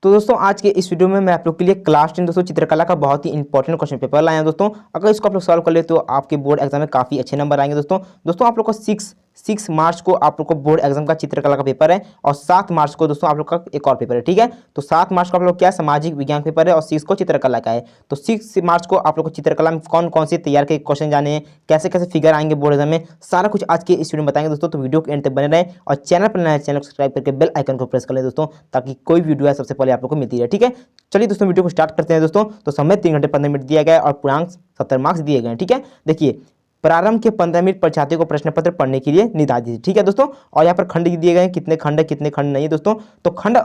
तो दोस्तों आज के इस वीडियो में मैं आप लोग के लिए क्लास 10 दोस्तों चित्रकला का बहुत ही इंपॉर्टेंट क्वेश्चन पेपर लाया हूं दोस्तों। अगर इसको आप लोग सॉल्व कर ले तो आपके बोर्ड एग्जाम में काफ़ी अच्छे नंबर आएंगे दोस्तों आप लोग को 6 मार्च को आप लोग को बोर्ड एग्जाम का चित्रकला का पेपर है और 7 मार्च को दोस्तों आप लोग का एक और पेपर है। ठीक है, तो 7 मार्च को आप लोग क्या सामाजिक विज्ञान पेपर है और 6 को चित्रकला का है। तो 6 मार्च को आप लोग को चित्रकला में कौन कौन से तैयार के क्वेश्चन जाने हैं, कैसे कैसे फिगर आएंगे बोर्ड एग्जाम में, सारा कुछ आज के इस वीडियो में बताएंगे दोस्तों। तो वीडियो के एंड तक बने रहें और चैनल पर नया चैनल को सब्सक्राइब करके बेल आइकन को प्रेस कर लें दोस्तों, ताकि कोई वीडियो है सबसे पहले आप लोग को मिलती है। ठीक है, चलिए दोस्तों वीडियो को स्टार्ट करते हैं दोस्तों। तो समय 3 घंटे 15 मिनट दिया गया है और पूर्णांक 70 मार्क्स दिए गए हैं। ठीक है, देखिए प्रारंभ के 15 मिनट पर छात्रों को प्रश्न पत्र पढ़ने के लिए निर्धारित है। ठीक है दोस्तों, और यहाँ पर खंड दिए गए हैं, कितने खंड है कितने खंड नहीं है दोस्तों। तो खंड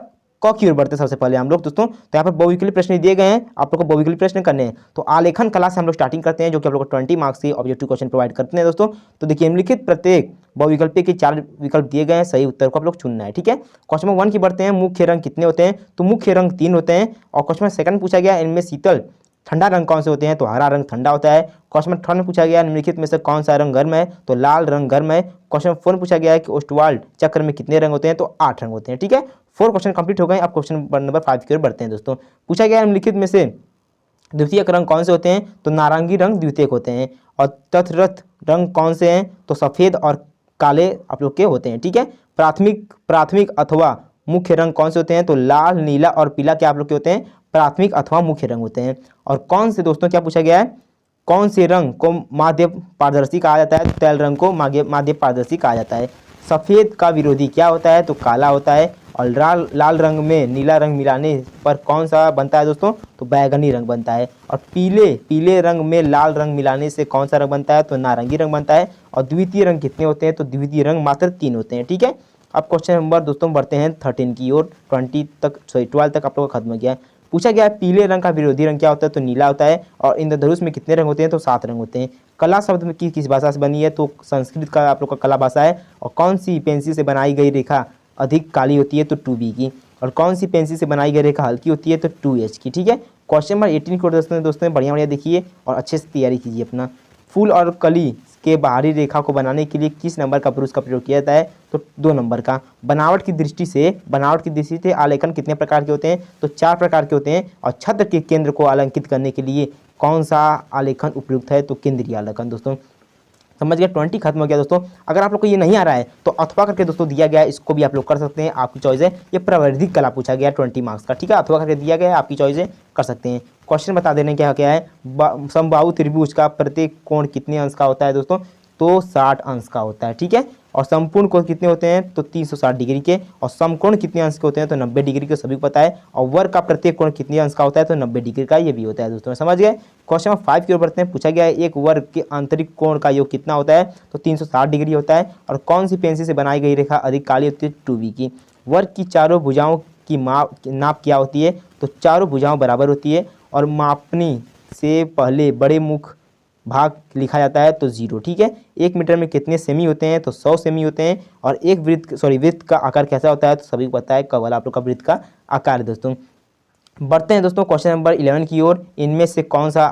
क की ओर बढ़ते हैं सबसे पहले हम लोग दोस्तों। तो यहाँ पर बहुविकल्पी प्रश्न दिए गए हैं, आप लोग को बहुविकल्पी प्रश्न करने हैं। तो आलेखन कला से हम लोग स्टार्टिंग करते हैं, जो कि आप लोग को 20 मार्क्स के ऑब्जेक्टिव क्वेश्चन प्रोवाइड करते हैं दोस्तों। तो देखिए निम्नलिखित प्रत्येक बहुविकल्पी के 4 विकल्प दिए गए हैं, सही उत्तर को आप लोग चुनना है। ठीक है, क्वेश्चन नंबर 1 की बढ़ते हैं, मुख्य रंग कितने होते हैं। तो मुख्य रंग 3 होते हैं। और क्वेश्चन नंबर 2 पूछा गया, इनमें शीतल ठंडा रंग कौन से होते हैं। तो हरा रंग ठंडा होता है। क्वेश्चन नंबर 3 में पूछा गया, निम्नलिखित में से कौन सा रंग गर्म है। तो लाल रंग गर्म है। क्वेश्चन नंबर 4 में पूछा गया है कि ओस्टवाल्ड चक्र में कितने रंग होते हैं। तो 8 रंग होते हैं। ठीक है, 4 क्वेश्चन कंप्लीट हो गए। अब क्वेश्चन नंबर 5 की ओर बढ़ते हैं दोस्तों। पूछा गया निम्नलिखित में से द्वितीयक रंग कौन से होते हैं। तो नारंगी रंग द्वितीयक होते हैं। और तटस्थ रंग कौन से हैं। तो सफ़ेद और काले आप लोग के होते हैं। ठीक है, प्राथमिक अथवा मुख्य रंग कौन से होते हैं। तो लाल नीला और पीला क्या आप लोग के होते हैं, प्राथमिक अथवा मुख्य रंग होते हैं। और कौन से दोस्तों क्या पूछा गया है, कौन से रंग को माध्य पारदर्शी कहा जाता है। तैल रंग को माध्य पारदर्शी कहा जाता है। सफ़ेद का विरोधी क्या होता है। तो काला होता है। और लाल रंग में नीला रंग मिलाने पर कौन सा बनता है दोस्तों। तो बैगनी रंग बनता है। और पीले रंग में लाल रंग मिलाने से कौन सा रंग बनता है। तो नारंगी रंग बनता है। और द्वितीय रंग कितने होते हैं। तो द्वितीय रंग मात्र 3 होते हैं। ठीक है, अब क्वेश्चन नंबर दोस्तों बढ़ते हैं 13 की ओर। 12 तक आप लोग का खत्म हो गया है। पूछा गया है पीले रंग का विरोधी रंग क्या होता है। तो नीला होता है। और इंद्रधनुष में कितने रंग होते हैं। तो 7 रंग होते हैं। कला शब्द में किस भाषा से बनी है। तो संस्कृत का आप लोग का कला भाषा है। और कौन सी पेंसिल से बनाई गई रेखा अधिक काली होती है। तो 2B की। और कौन सी पेंसिल से बनाई गई रेखा हल्की होती है। तो 2H की। ठीक है, क्वेश्चन नंबर 18 को दोस्तों बढ़िया देखिए और अच्छे से तैयारी कीजिए अपना। फूल और कली के बाहरी रेखा को बनाने के लिए किस नंबर का ब्रश का प्रयोग किया जाता है। तो 2 नंबर का। बनावट की दृष्टि से आलेखन कितने प्रकार के होते हैं। तो 4 प्रकार के होते हैं। और छत्र के केंद्र को आलेखित करने के लिए कौन सा आलेखन उपयुक्त है। तो केंद्रीय आलेखन दोस्तों। समझ गया, 20 खत्म हो गया दोस्तों। अगर आप लोग को ये नहीं आ रहा है तो अथवा करके दोस्तों दिया गया है, इसको भी आप लोग कर सकते हैं, आपकी चॉइस है। ये प्रावैधिक कला पूछा गया 20 मार्क्स का। ठीक है, अथवा करके दिया गया है, आपकी चॉइस है, कर सकते हैं। क्वेश्चन बता देने क्या क्या है। समबाहु त्रिभुज का प्रत्येक कोण कितने अंश का होता है दोस्तों। तो 60 अंश का होता है। ठीक है, और संपूर्ण कोण कितने होते हैं। तो 360 डिग्री के। और समकोण कितने अंश के होते हैं। तो 90 डिग्री के, सभी को पता है। और वर्ग का प्रत्येक कोण कितने अंश का होता है। तो 90 डिग्री का, ये भी होता है दोस्तों। समझ गए। क्वेश्चन नंबर 5 की ओर बढ़ते हैं। पूछा गया है एक वर्ग के आंतरिक कोण का योग कितना होता है। तो 360 डिग्री होता है। और कौन सी पेंसिल से बनाई गई रेखा अधिक काली होती है। 2B की। वर्ग की चारों भुजाओं की नाप क्या होती है। तो चारों भुजाओं बराबर होती है। और मापनी से पहले बड़े मुख भाग लिखा जाता है। तो 0। ठीक है, 1 मीटर में कितने सेमी होते हैं। तो 100 सेमी होते हैं। और एक वृत्त का आकार कैसा होता है। तो सभी को पता है, क वाला आप लोग का वृत्त का आकार है दोस्तों। बढ़ते हैं दोस्तों क्वेश्चन नंबर 11 की ओर। इनमें से कौन सा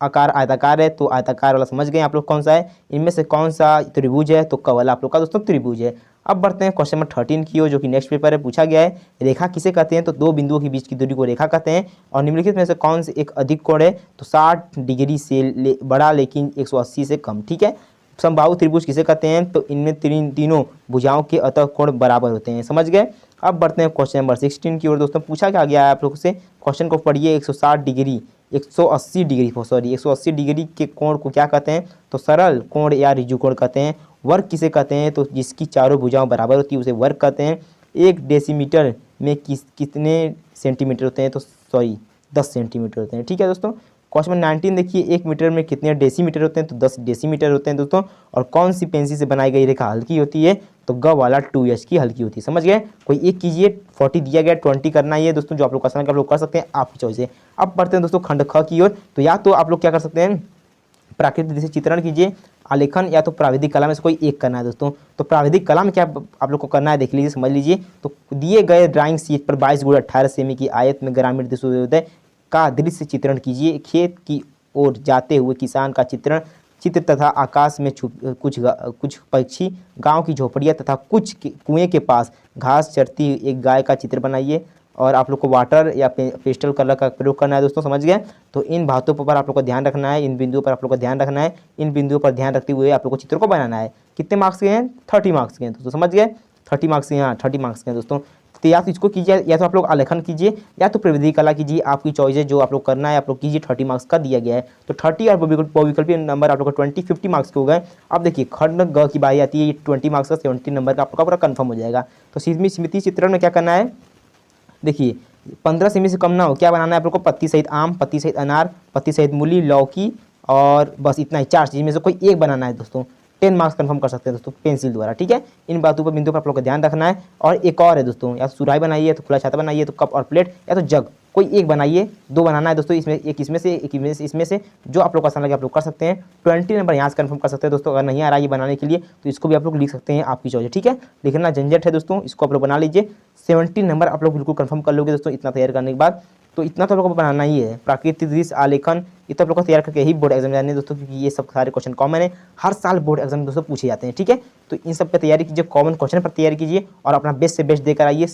आकार आयताकार है। तो आयताकार वाला समझ गए आप लोग कौन सा है। इनमें से कौन सा त्रिभुज है। तो क वाला आप लोग का दोस्तों त्रिभुज है। अब बढ़ते हैं क्वेश्चन नंबर 13 की ओर, जो कि नेक्स्ट पेपर है। पूछा गया है रेखा किसे कहते हैं। तो 2 बिंदुओं के बीच की दूरी को रेखा कहते हैं। और निम्नलिखित में से कौन से एक अधिक कोण है। तो 60 डिग्री से बड़ा लेकिन 180 से कम। ठीक है, समबाहु त्रिभुज किसे कहते हैं। तो इनमें तीनों भुजाओं के अतः कोण बराबर होते हैं। समझ गए। अब बढ़ते हैं क्वेश्चन नंबर 16 की ओर दोस्तों। पूछा क्या गया है आप लोगों से, क्वेश्चन को पढ़िए। 180 डिग्री के कोण को क्या कहते हैं। तो सरल कोण या ऋजु कोण कहते हैं। वर्ग किसे कहते हैं। तो जिसकी चारों भुजाओं बराबर होती है उसे वर्ग कहते हैं। 1 डेसीमीटर में कितने सेंटीमीटर होते हैं। तो 10 सेंटीमीटर होते हैं। ठीक है दोस्तों। क्वेश्चन नंबर 19 देखिए, 1 मीटर में कितने डेसीमीटर होते हैं। तो 10 डेसीमीटर होते हैं दोस्तों। और कौन सी पेंसिल से बनाई गई रेखा हल्की होती है। तो ग वाला 2H की हल्की होती है। समझ गए। कोई एक कीजिए, 40 दिया गया, 20 करना ही है दोस्तों। जो आप लोग आसान आप लोग कर सकते हैं, आपकी चॉइस है। अब बढ़ते हैं दोस्तों खंड ख की ओर। तो या तो आप लोग क्या कर सकते हैं, प्राकृतिक दृश्य चित्रण कीजिए, आलेखन, या तो प्राविधिक कला में से कोई एक करना है दोस्तों। तो प्राविधिक कला में क्या आप लोग को करना है, देख लीजिए, समझ लीजिए। तो दिए गए ड्राइंग शीट पर 22x18 सेमी की आयत में ग्रामीण सूर्योदय का दृश्य चित्रण कीजिए। खेत की ओर जाते हुए किसान का चित्र तथा आकाश में कुछ पक्षी, गांव की झोपड़ियां तथा कुछ कुएं के पास घास चरती एक गाय का चित्र बनाइए। और आप लोग को वाटर या पेस्टल कलर का प्रयोग करना है दोस्तों, समझ गए। तो इन बातों पर आप लोग को ध्यान रखना है, इन बिंदुओं पर आप लोग को ध्यान रखना है, इन बिंदुओं पर ध्यान रखते हुए आप लोग को चित्र को बनाना है। कितने मार्क्स के हैं? 30 मार्क्स के हैं दोस्तों, समझ गए। 30 मार्क्स के हैं, हाँ 30 मार्क्स के हैं दोस्तों। तो या तो इसको कीजिए, या तो आप लोग आलेखन कीजिए, या तो प्रविधि कला कीजिए, आपकी चॉइस है, जो आप लोग करना है आप लोग कीजिए। 30 मार्क्स का दिया गया है, तो 30 और बहुविकल्पीय नंबर आप लोग को 20 50 मार्क्स के हो गए। अब देखिए खंड ग की बारी आती है, ये 20 मार्क्स का 70 नंबर का आपका पूरा कंफर्म हो जाएगा। तो स्मृति चित्रण में क्या करना है, देखिए 15 सेमी से कम ना हो, क्या बनाना है आप लोग को? पत्ती सहित आम, पत्ती सहित अनार, पत्ती सहित मूली, लौकी, और बस इतना ही, 4 चीज़ में से कोई एक बनाना है दोस्तों। 10 मार्क्स कंफर्म कर सकते हैं दोस्तों पेंसिल द्वारा, ठीक है। इन बातों पर बिंदु पर आप लोग को ध्यान रखना है। और एक और है दोस्तों, या तो सुराही बनाइए, तो खुला छाता बनाइए, तो कप और प्लेट, या तो जग, कोई एक बनाइए। 2 बनाना है दोस्तों, इसमें एक इसमें से, एक इसमें से, जो आप लोग को आसान लगे आप लोग कर सकते हैं। 20 नंबर यहाँ से कंफर्म कर सकते हैं दोस्तों। अगर नहीं आ रहा है ये बनाने के लिए तो इसको भी आप लोग लिख सकते हैं, आपकी चॉइस है, ठीक है। लिखना झंझट है दोस्तों, इसको आप लोग बना लीजिए। 70 नंबर आप लोग बिल्कुल कंफर्म कर लोगे दोस्तों, इतना तैयार करने के बाद। तो इतना तो आप लोगों को बनाना ही है। प्राकृतिक दृश्य, आलेखन, ये तो आप लोग को तैयार करके ही बोर्ड एग्जाम जाने दोस्तों, क्योंकि ये सब सारे क्वेश्चन कॉमन है, हर साल बोर्ड एग्जाम में दोस्तों पूछे जाते हैं, ठीक है। तो इन सब पर तैयारी कीजिए, कॉमन क्वेश्चन पर तैयारी कीजिए, और अपना बेस्ट से बेस्ट देकर आइए।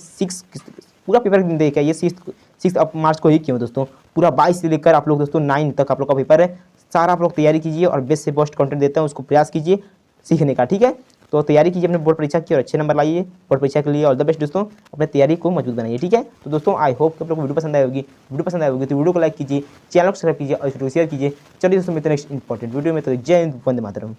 पूरा पेपर देकर आइए। 6 मार्च को ही क्यों दोस्तों, पूरा 22 से लेकर आप लोग दोस्तों 9 तक आप लोग का पेपर है। सारा आप लोग तैयारी कीजिए, और बेस्ट से बेस्ट कंटेंट देते हैं उसको प्रयास कीजिए सीखने का, ठीक है। तो तैयारी कीजिए अपने बोर्ड परीक्षा की, और अच्छे नंबर लाइए बोर्ड परीक्षा के लिए। ऑल द बेस्ट दोस्तों, अपने तैयारी को मजबूत बनाइए, ठीक है। तो दोस्तों आई होप कि आप लोग को वीडियो पसंद आई होगी। वीडियो पसंद आई होगी तो वीडियो को लाइक कीजिए, चैनल को सब्सक्राइब कीजिए और शेयर कीजिए। चलिए दोस्तों मिलते हैं नेक्स्ट इंपॉर्टेंट वीडियो में। तो जय हिंद, वंदे मातरम।